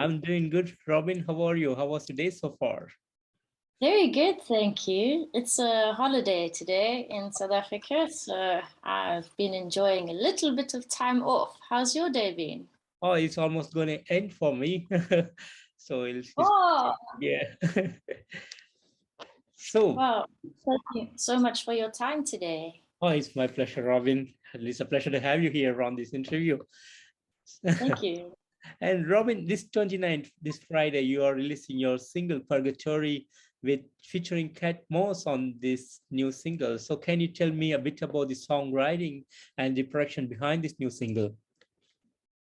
I'm doing good. Robin, how are you? How was the day so far? Very good, thank you. It's a holiday today in South Africa, so I've been enjoying a little bit of time off. How's your day been? Oh, it's almost going to end for me. So it's Oh, yeah. So, well, thank you so much for your time today. oh, it's my pleasure, Robin. It's a pleasure to have you here on this interview. Thank you. And Robin, this 29th, this Friday, you are releasing your single Purgatory with featuring Cat Moss on this new single. So can you tell me a bit about the songwriting and the production behind this new single?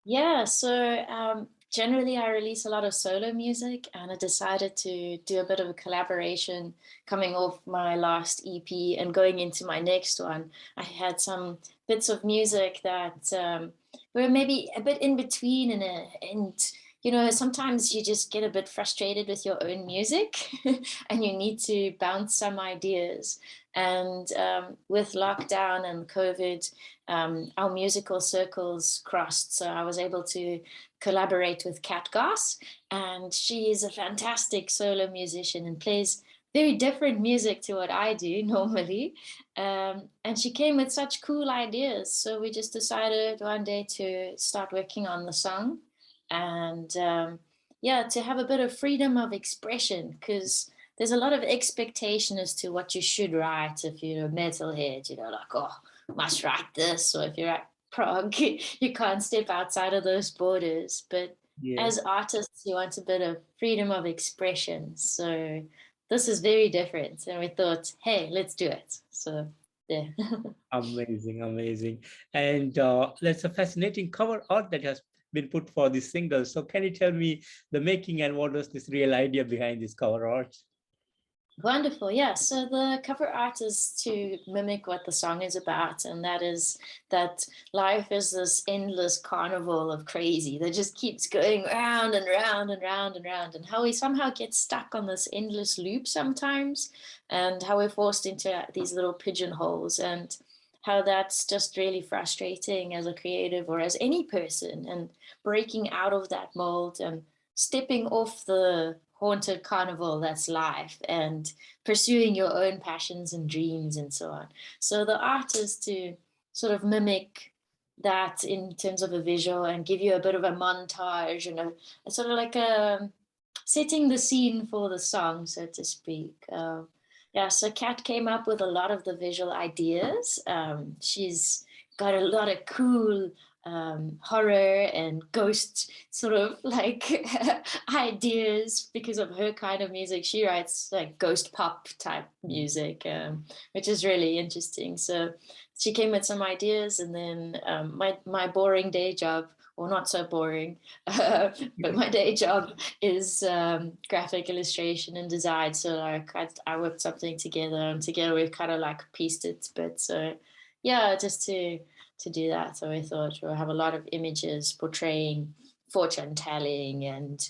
Yeah, so generally I release a lot of solo music, and I decided to do a bit of a collaboration coming off my last EP and going into my next one. I had some bits of music that were maybe a bit in between, and sometimes you just get a bit frustrated with your own music and you need to bounce some ideas. And with lockdown and COVID, our musical circles crossed. So I was able to collaborate with Kat Goss, and she is a fantastic solo musician and plays very different music to what I do normally. And she came with such cool ideas. So we just decided one day to start working on the song and yeah, to have a bit of freedom of expression because there's a lot of expectation as to what you should write if you're a metalhead, like, oh, must write this, or if you're at prog, you can't step outside of those borders. But Yeah. as artists, you want a bit of freedom of expression. So this is very different. And we thought, hey, let's do it. So yeah. Amazing, amazing. And that's a fascinating cover art that has been put for this single. So can you tell me the making and what was this real idea behind this cover art? Wonderful. Yeah. So the cover art is to mimic what the song is about. And that is that life is this endless carnival of crazy that just keeps going round and round and round and round. And how we somehow get stuck on this endless loop sometimes, and how we're forced into these little pigeonholes, and how that's just really frustrating as a creative or as any person, and breaking out of that mold and stepping off the haunted carnival that's life and pursuing your own passions and dreams and so on. So the art is to sort of mimic that in terms of a visual and give you a bit of a montage and a sort of like a setting the scene for the song, so to speak. Yeah, so Kat came up with a lot of the visual ideas. She's got a lot of cool horror and ghost sort of like ideas because of her kind of music. She writes like ghost pop type music, which is really interesting. So she came with some ideas, and then my boring day job, or not so boring, but my day job is graphic illustration and design. So like I worked something together, and together we've kind of like pieced it. But so yeah, just to do that. So I thought we'll have a lot of images portraying fortune telling and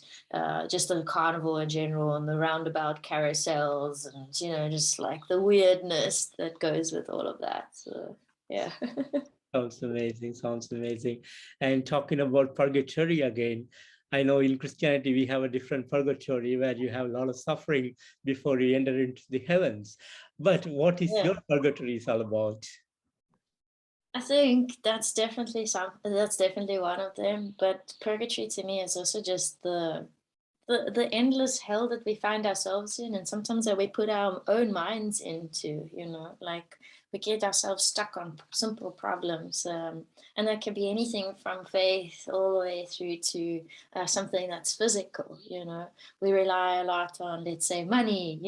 just the carnival in general and the roundabout carousels and just like the weirdness that goes with all of that. So yeah. Sounds amazing. Sounds amazing. And talking about purgatory again, I know in Christianity we have a different purgatory where you have a lot of suffering before you enter into the heavens. But what is Yeah. your purgatory is all about? I think that's definitely one of them. But purgatory to me is also just the endless hell that we find ourselves in, and sometimes that we put our own minds into, like we get ourselves stuck on simple problems, and that can be anything from faith all the way through to something that's physical. We rely a lot on, let's say, money,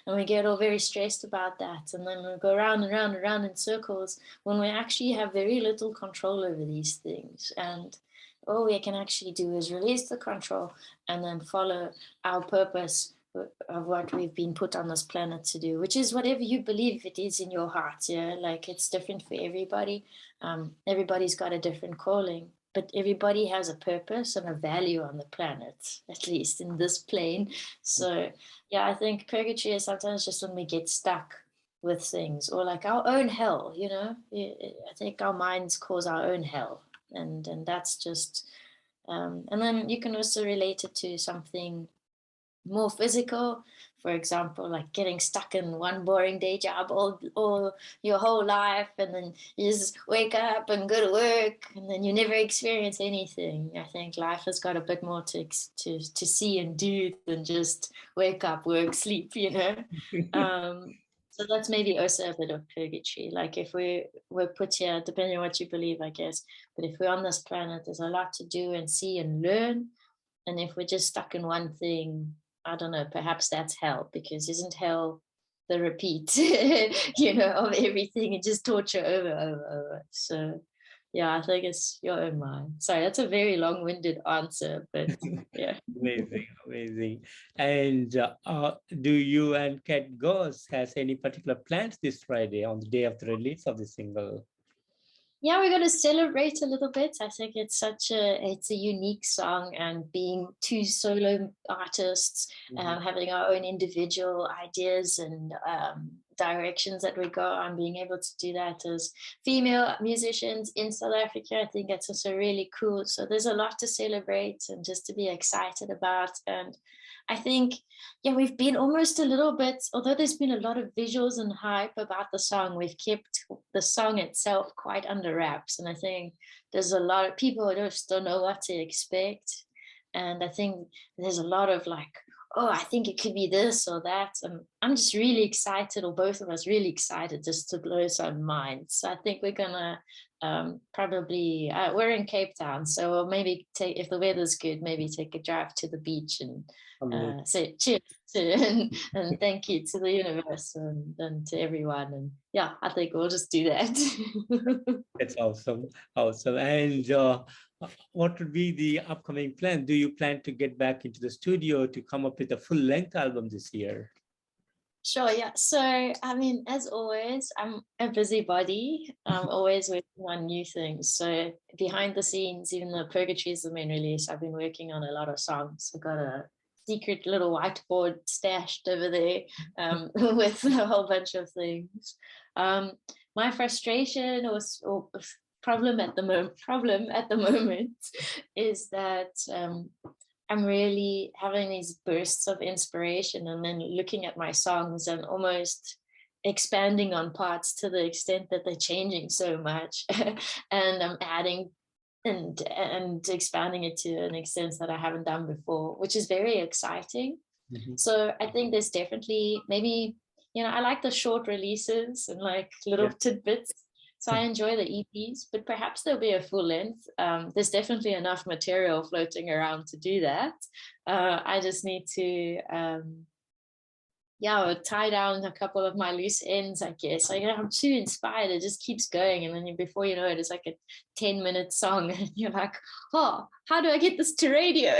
and we get all very stressed about that, and then we go round and round and round in circles when we actually have very little control over these things. And all we can actually do is release the control and then follow our purpose of what we've been put on this planet to do, which is whatever you believe it is in your heart. Yeah, like it's different for everybody. Everybody's got a different calling, but everybody has a purpose and a value on the planet, at least in this plane. So, yeah, I think purgatory is sometimes just when we get stuck with things, or like our own hell. I think our minds cause our own hell, and that's just And then you can also relate it to something more physical. For example, like getting stuck in one boring day job all your whole life, and then you just wake up and go to work, and then you never experience anything. I think life has got a bit more to see and do than just wake up, work, sleep, you know. So that's maybe also a bit of purgatory. Like if we're put here, depending on what you believe, I guess, but if we're on this planet, there's a lot to do and see and learn. And if we're just stuck in one thing, I don't know, perhaps that's hell, because isn't hell the repeat, you know, of everything and just torture over. So yeah, I think it's your own mind. Sorry, that's a very long-winded answer, but yeah. Amazing. And do you and Cat Goss has any particular plans this Friday on the day of the release of the single? Yeah, we're going to celebrate a little bit. I think it's a unique song, and being two solo artists, having our own individual ideas and directions that we go on, being able to do that as female musicians in South Africa, I think that's also really cool. So there's a lot to celebrate and just to be excited about. And I think, yeah, we've been almost a little bit, although there's been a lot of visuals and hype about the song, we've kept the song itself quite under wraps. And I think there's a lot of people who just don't know what to expect. And I think there's a lot of like, oh, I think it could be this or that. And I'm just really excited, or both of us really excited, just to blow some minds. So I think we're gonna probably, we're in Cape Town, so we'll maybe take, if the weather's good, maybe take a drive to the beach and say cheers and thank you to the universe and to everyone. And yeah, I think we'll just do that. That's awesome. And what would be the upcoming plan? Do you plan to get back into the studio to come up with a full-length album this year? Sure, yeah. So, I mean, as always, I'm a busybody. I'm always working on new things. So, behind the scenes, even though Purgatory is the main release, I've been working on a lot of songs. I've got a secret little whiteboard stashed over there with a whole bunch of things. My frustration or problem at the moment is that I'm really having these bursts of inspiration and then looking at my songs and almost expanding on parts to the extent that they're changing so much. And I'm adding and expanding it to an extent that I haven't done before, which is very exciting. So I think there's definitely maybe, you know, I like the short releases and like little tidbits. So I enjoy the EPs, but perhaps there'll be a full length. There's definitely enough material floating around to do that. I just need to, tie down a couple of my loose ends, I guess. I'm too inspired. It just keeps going. And then before you know it, it's like a 10-minute song. And you're like, oh, how do I get this to radio?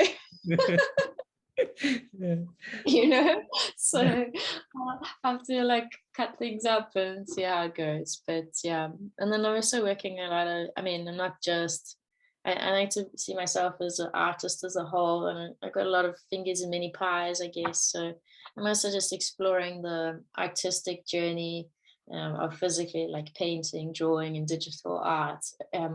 You know, so I have to like cut things up and see how it goes. But yeah, and then I'm also working a lot of, I mean, I'm not just, I like to see myself as an artist as a whole, and I've got a lot of fingers in many pies, I guess. So I'm also just exploring the artistic journey of physically, like painting, drawing, and digital art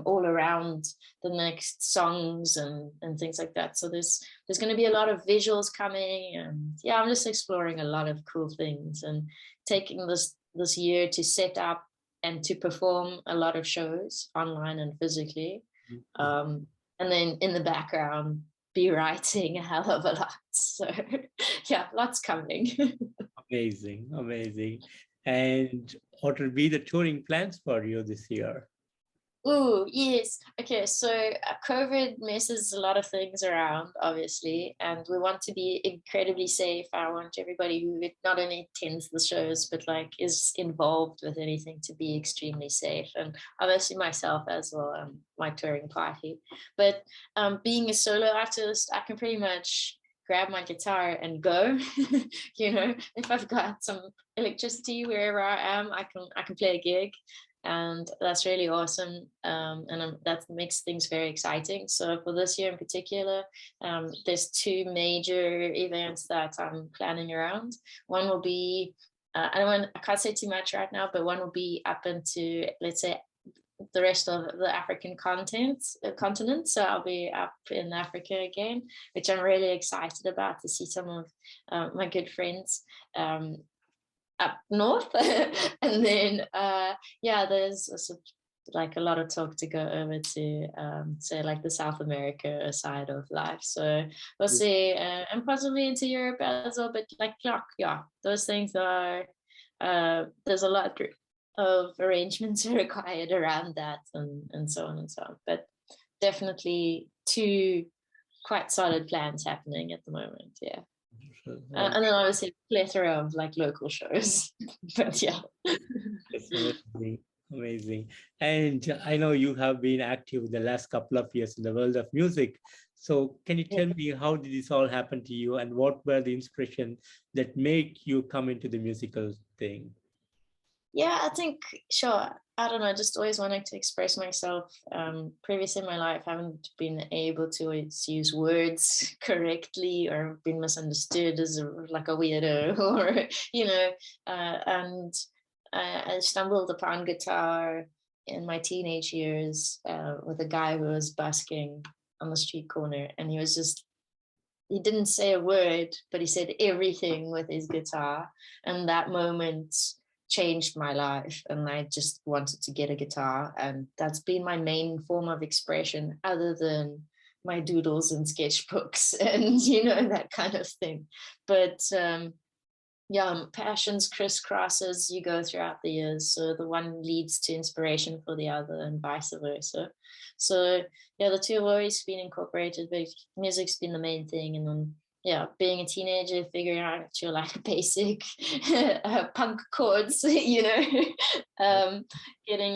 all around the next songs and things like that. So there's going to be a lot of visuals coming, and yeah, I'm just exploring a lot of cool things and taking this year to set up and to perform a lot of shows online and physically, and then in the background be writing a hell of a lot. So yeah, lots coming. Amazing. And what will be the touring plans for you this year? Oh, yes. Okay, so COVID messes a lot of things around, obviously, and we want to be incredibly safe. I want everybody who not only attends the shows, but like is involved with anything to be extremely safe. And obviously myself as well, my touring party. But being a solo artist, I can pretty much grab my guitar and go. You know, if I've got some electricity wherever I am, I can play a gig. And that's really awesome, and that makes things very exciting. So for this year in particular, there's two major events that I'm planning around. One will be I can't say too much right now, but one will be up into, let's say, the rest of the African continent. So I'll be up in Africa again, which I'm really excited about, to see some of my good friends up north. And then yeah, there's also like a lot of talk to go over to say like the South America side of life. So we'll see, and possibly into Europe as well. But like yeah, those things are there's a lot of arrangements required around that, and so on and so on. But definitely two quite solid plans happening at the moment. Yeah. And then obviously a plethora of like local shows. But yeah. That's amazing. Amazing. And I know you have been active the last couple of years in the world of music. So can you tell me, how did this all happen to you, and what were the inspiration that make you come into the musical thing? Yeah, I think, sure. I don't know, just always wanting to express myself. Previously in my life, I haven't been able to always use words correctly, or been misunderstood as like a weirdo, or, you know, and I stumbled upon guitar in my teenage years with a guy who was busking on the street corner, and he didn't say a word, but he said everything with his guitar. And that moment changed my life, and I just wanted to get a guitar, and that's been my main form of expression, other than my doodles and sketchbooks and that kind of thing. But yeah, passions crisscross as you go throughout the years, so the one leads to inspiration for the other and vice versa. So yeah, the two have always been incorporated, but music's been the main thing. And then yeah, being a teenager, figuring out your like basic punk chords, getting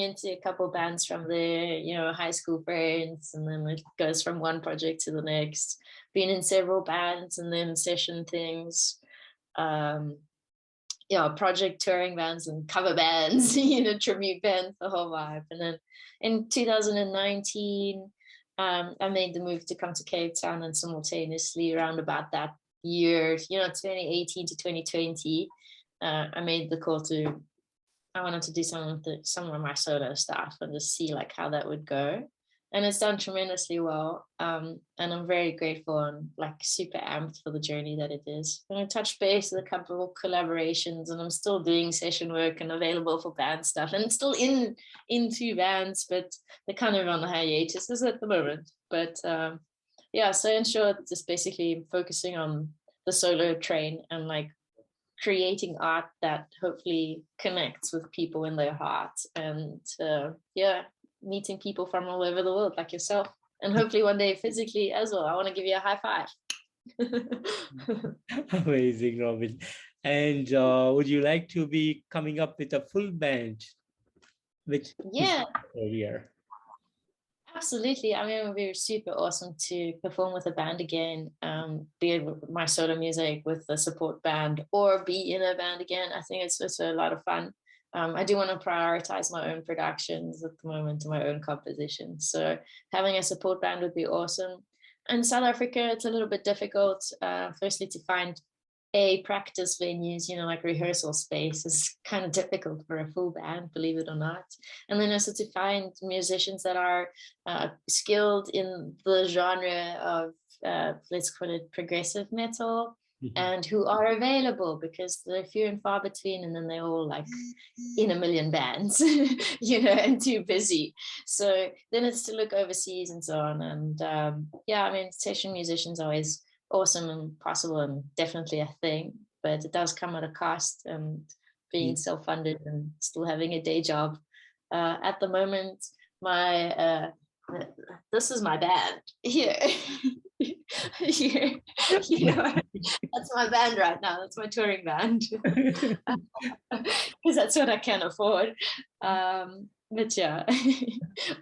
into a couple bands from there, high school friends, and then it goes from one project to the next, being in several bands and then session things, project touring bands and cover bands, tribute bands, the whole vibe. And then in 2019, I made the move to come to Cape Town, and simultaneously around about that year, 2018 to 2020, I made the call I wanted to do some of my solo stuff and just see like how that would go. And it's done tremendously well. And I'm very grateful and like super amped for the journey that it is. And I touched base with a couple of collaborations, and I'm still doing session work and available for band stuff, and still in two bands, but they're kind of on the hiatus at the moment. But yeah, so in short, just basically focusing on the solo train and like creating art that hopefully connects with people in their hearts, and meeting people from all over the world like yourself, and hopefully one day physically as well. I want to give you a high five. Amazing, Robyn. And would you like to be coming up with a full band, which yeah, career? Absolutely. I mean, it would be super awesome to perform with a band again, be it with my solo music with a support band, or be in a band again. I think it's a lot of fun. I do want to prioritize my own productions at the moment and my own compositions. So having a support band would be awesome. In South Africa, it's a little bit difficult, firstly, to find practice venues, like rehearsal space is kind of difficult for a full band, believe it or not. And then also to find musicians that are skilled in the genre of, let's call it progressive metal, and who are available, because they're few and far between, and then they're all like in a million bands, and too busy. So then it's to look overseas and so on. And I mean, session musicians are always awesome and possible and definitely a thing, but it does come at a cost, and being self-funded and still having a day job. At the moment, this is my band here. Here, that's my band right now. That's my touring band, because that's what I can afford. But yeah,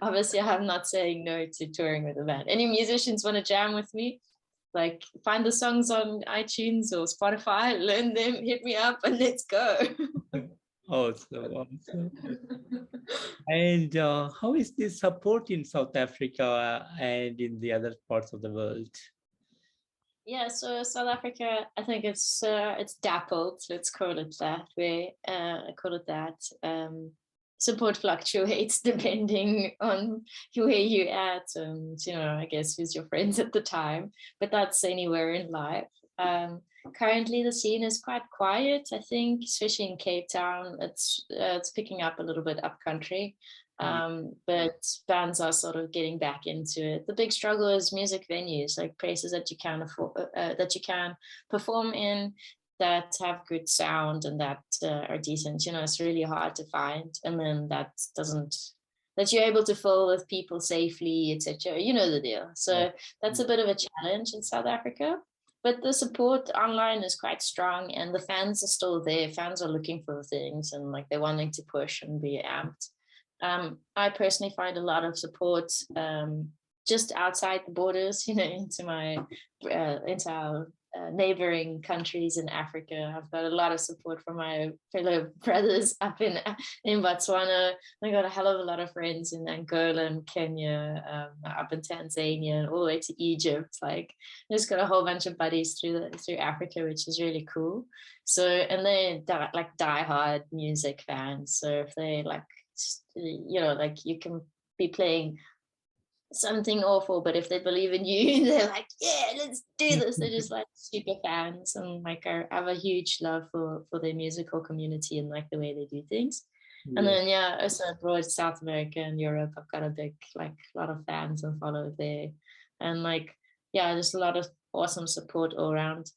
obviously I'm not saying no to touring with a band. Any musicians want to jam with me? Like, find the songs on iTunes or Spotify, learn them, hit me up, and let's go. Awesome. And how is this support in South Africa and in the other parts of the world? Yeah, so South Africa, I think it's dappled, let's call it that way. I call it that. support fluctuates depending on where you're at and, you know, I guess who's your friends at the time, but that's anywhere in life. Currently the scene is quite quiet, I think, especially in Cape Town. It's picking up a little bit up country, but bands are sort of getting back into it. The big struggle is music venues, like places that you can afford, that you can perform in, that have good sound and that are decent. You know, it's really hard to find, and then that you're able to fill with people safely, etc. You know the deal. So that's a bit of a challenge in South Africa. But the support online is quite strong, and the fans are still there. Fans are looking for things, and like they're wanting to push and be amped. I personally find a lot of support just outside the borders, you know, into our neighboring countries in Africa. I've got a lot of support from my fellow brothers up in Botswana. I got a hell of a lot of friends in Angola and Kenya, up in Tanzania, and all the way to Egypt. Like, I just got a whole bunch of buddies through Africa, which is really cool. So, and they're like diehard music fans. So if they like, you know, like you can be playing something awful, but if they believe in you, they're like, yeah, let's do this. They're just like super fans, and like I have a huge love for their musical community and like the way they do things. And then also abroad, South America and Europe, I've got a big, like, a lot of fans and followers there, and like, yeah, there's a lot of awesome support all around.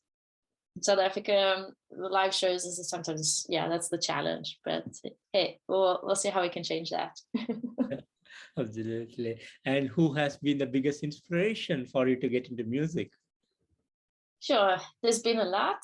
South Africa, the live shows is sometimes, that's the challenge, but hey, we'll see how we can change that. Absolutely. And who has been the biggest inspiration for you to get into music? Sure, there's been a lot.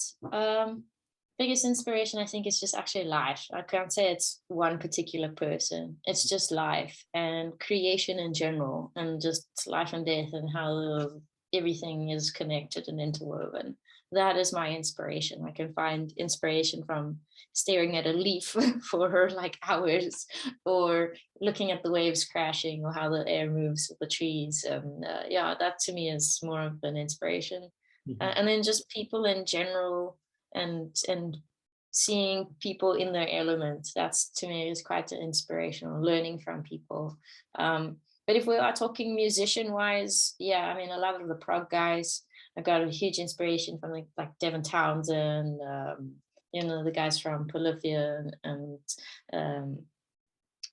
Biggest inspiration, I think, is just actually life. I can't say it's one particular person. It's just life and creation in general, and just life and death, and how everything is connected and interwoven. That is my inspiration. I can find inspiration from staring at a leaf for like hours, or looking at the waves crashing, or how the air moves with the trees. That to me is more of an inspiration. And then just people in general, and seeing people in their element. That's, to me, is quite inspirational. Learning from people. But if we are talking musician wise, I mean, a lot of the prog guys, I got a huge inspiration from like Devin Townsend, you know, the guys from Polyphia, and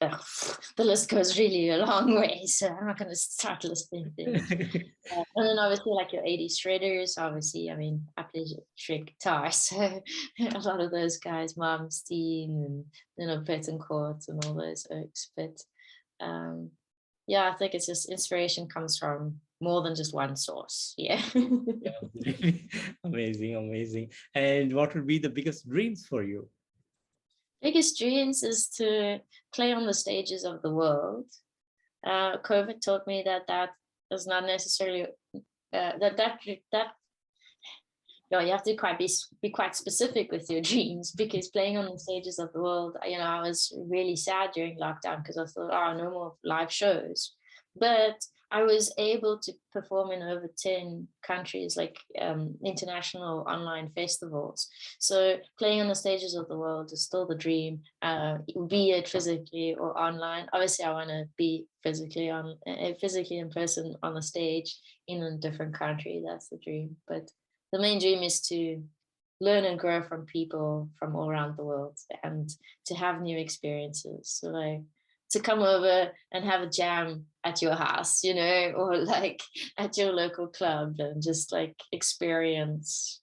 the list goes really a long way, so I'm not going to start listing things. And then obviously like your 80s shredders, obviously, I mean, I play shred guitar, so a lot of those guys, Malmsteen and, you know, Bettencourt and all those oaks. But I think it's just inspiration comes from more than just one source. Amazing. And what would be the biggest dreams for you? Biggest dreams is to play on the stages of the world. COVID taught me that is not necessarily you have to be quite specific with your dreams, because playing on the stages of the world, you know, I was really sad during lockdown because I thought, no more live shows. But I was able to perform in over 10 countries, like international online festivals. So playing on the stages of the world is still the dream, be it physically or online. Obviously, I want to be physically in person on the stage in a different country. That's the dream. But the main dream is to learn and grow from people from all around the world, and to have new experiences. So like, to come over and have a jam at your house, you know, or like at your local club, and just like experience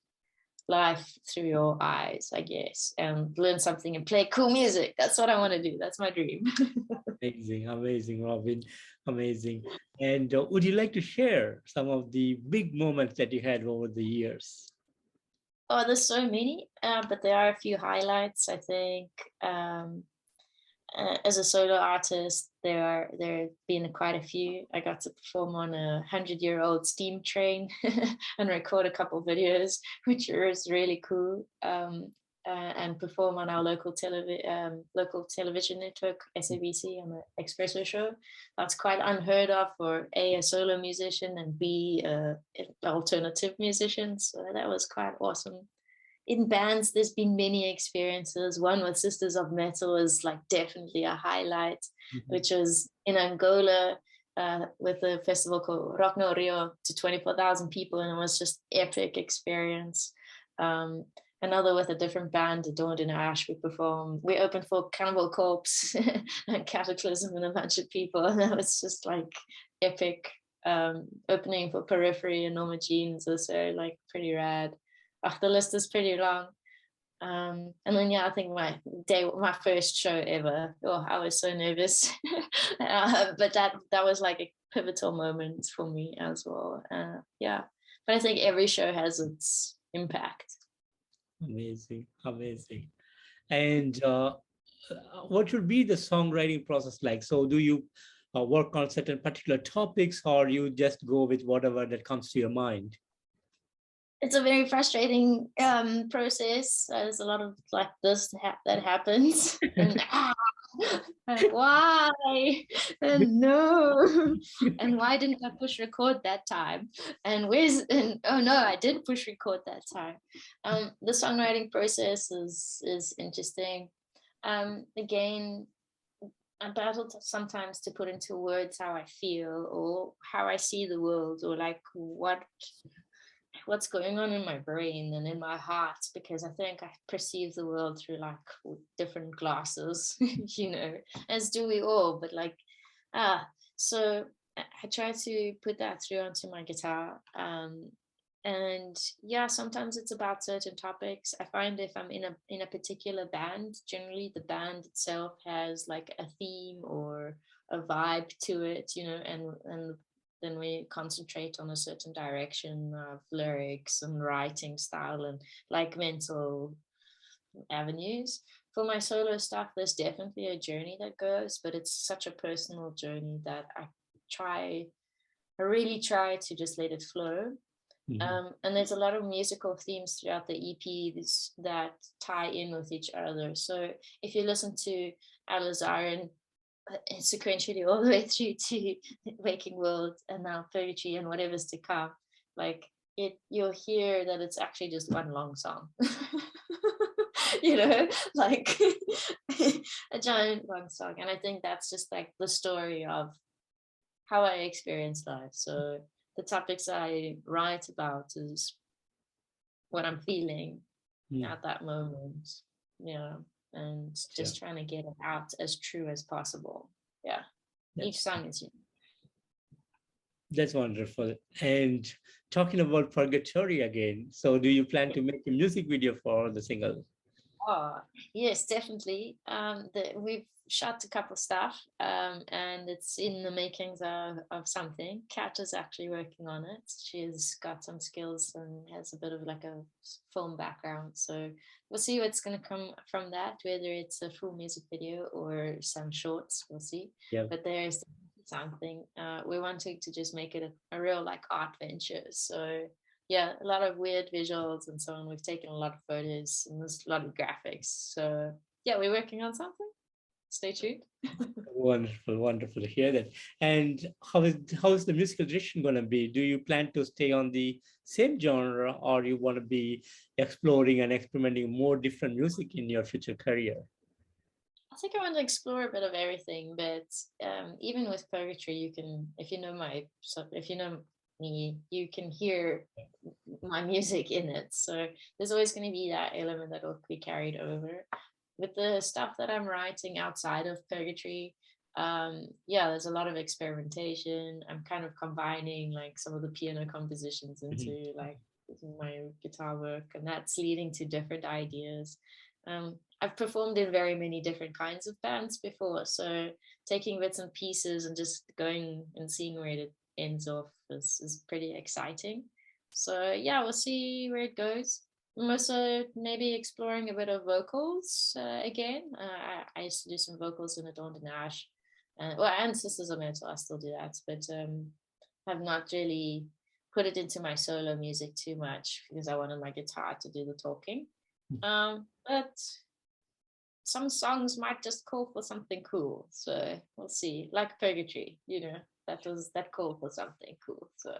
life through your eyes, I guess, and learn something and play cool music. That's what I want to do. That's my dream. Amazing, Robyn. Amazing. And would you like to share some of the big moments that you had over the years? Oh, there's so many, but there are a few highlights, I think. As a solo artist, there have been quite a few. I got to perform on a 100-year-old steam train and record a couple videos, which was really cool. And perform on our local television network, SABC, on the Espresso show. That's quite unheard of for a solo musician, and B, an alternative musician. So that was quite awesome. in bands, there's been many experiences. One with Sisters of Metal is like definitely a highlight, which was in Angola with a festival called Rock no Rio to 24,000 people, and it was just epic experience. Another with a different band, Adorned in Ash, we opened for Cannibal Corpse and Cataclysm and a bunch of people, and that was just like epic. Opening for Periphery and Norma Jeans also like pretty rad. The list is pretty long. And then I think my first show ever. Oh, I was so nervous. But that was like a pivotal moment for me as well. But I think every show has its impact. Amazing, amazing. And what would be the songwriting process like? So do you work on certain particular topics, or you just go with whatever that comes to your mind? It's a very frustrating process. There's a lot of like this that happens, and and why, and no, and why didn't I push record that time? And oh no, I did push record that time. The songwriting process is interesting. Again, I battle sometimes to put into words how I feel or how I see the world, or like what's going on in my brain and in my heart, because I think I perceive the world through like different glasses, as do we all. But like, so I try to put that through onto my guitar. And sometimes it's about certain topics. I find if I'm in a particular band, generally the band itself has like a theme or a vibe to it, and then we concentrate on a certain direction of lyrics and writing style and like mental avenues. For my solo stuff, there's definitely a journey that goes, but it's such a personal journey that I really try to just let it flow. And there's a lot of musical themes throughout the EP that tie in with each other. So if you listen to Alizarin sequentially all the way through to Waking World and now Purgatory and whatever's to come, like you'll hear that it's actually just one long song. Like a giant long song. And I think that's just like the story of how I experience life. So the topics I write about is what I'm feeling at that moment. And just trying to get it out as true as possible. Each song is unique. That's wonderful. And talking about Purgatory again, so do you plan to make a music video for the single? Oh, yes, definitely. We've shot a couple stuff, and it's in the makings of something. Kat is actually working on it. She's got some skills and has a bit of like a film background. So we'll see what's going to come from that, whether it's a full music video or some shorts, we'll see. But there's something. We're wanting to just make it a real like art venture. So a lot of weird visuals and so on. We've taken a lot of photos and there's a lot of graphics. So we're working on something. Stay tuned. Wonderful to hear that. And how is the musical direction going to be? Do you plan to stay on the same genre, or you want to be exploring and experimenting more different music in your future career? I think I want to explore a bit of everything, but even with Purgatory, you can, if you know me, you can hear my music in it. So there's always going to be that element that will be carried over. With the stuff that I'm writing outside of Purgatory, there's a lot of experimentation. I'm kind of combining like some of the piano compositions into like my guitar work, and that's leading to different ideas. I've performed in very many different kinds of bands before, so taking bits and pieces and just going and seeing where it ends off is pretty exciting. So we'll see where it goes. I'm also maybe exploring a bit of vocals again. I used to do some vocals in Adorned and Ash, and Sisters of Metal. I still do that, but I've not really put it into my solo music too much because I wanted my guitar to do the talking. But some songs might just call for something cool, so we'll see. Like Purgatory, that called for something cool. So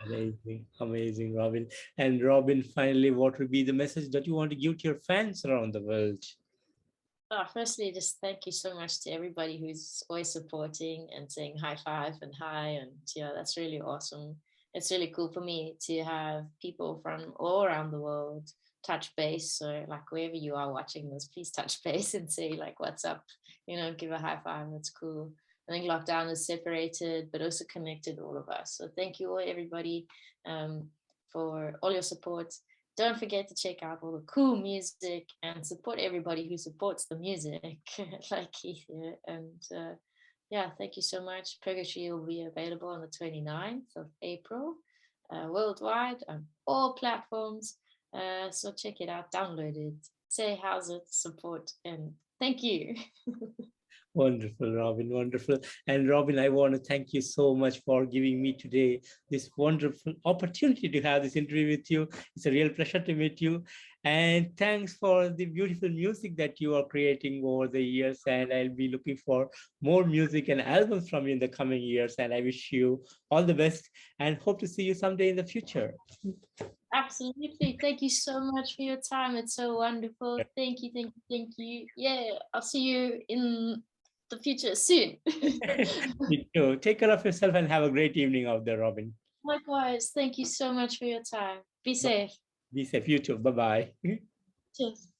Amazing, amazing, Robyn. And Robyn, finally, what would be the message that you want to give to your fans around the world? Firstly, just thank you so much to everybody who's always supporting and saying high five and hi. And yeah, that's really awesome. It's really cool for me to have people from all around the world touch base. So like wherever you are watching this, please touch base and say like, what's up? You know, give a high five. That's cool. I think lockdown has separated, but also connected all of us. So thank you all, everybody, for all your support. Don't forget to check out all the cool music and support everybody who supports the music, like Keith here. And yeah, thank you so much. Purgatory will be available on the 29th of April worldwide on all platforms. So check it out, download it, say how's it, support, and thank you. Wonderful, Robyn, wonderful. And Robyn, I want to thank you so much for giving me today this wonderful opportunity to have this interview with you. It's a real pleasure to meet you. And thanks for the beautiful music that you are creating over the years. And I'll be looking for more music and albums from you in the coming years. And I wish you all the best and hope to see you someday in the future. Absolutely. Thank you so much for your time. It's so wonderful. Thank you, thank you, thank you. Yeah, I'll see you in the future soon. You too. Take care of yourself and have a great evening out there, Robyn. Likewise, thank you so much for your time. Be safe. Be safe. You too. Bye-bye. Cheers.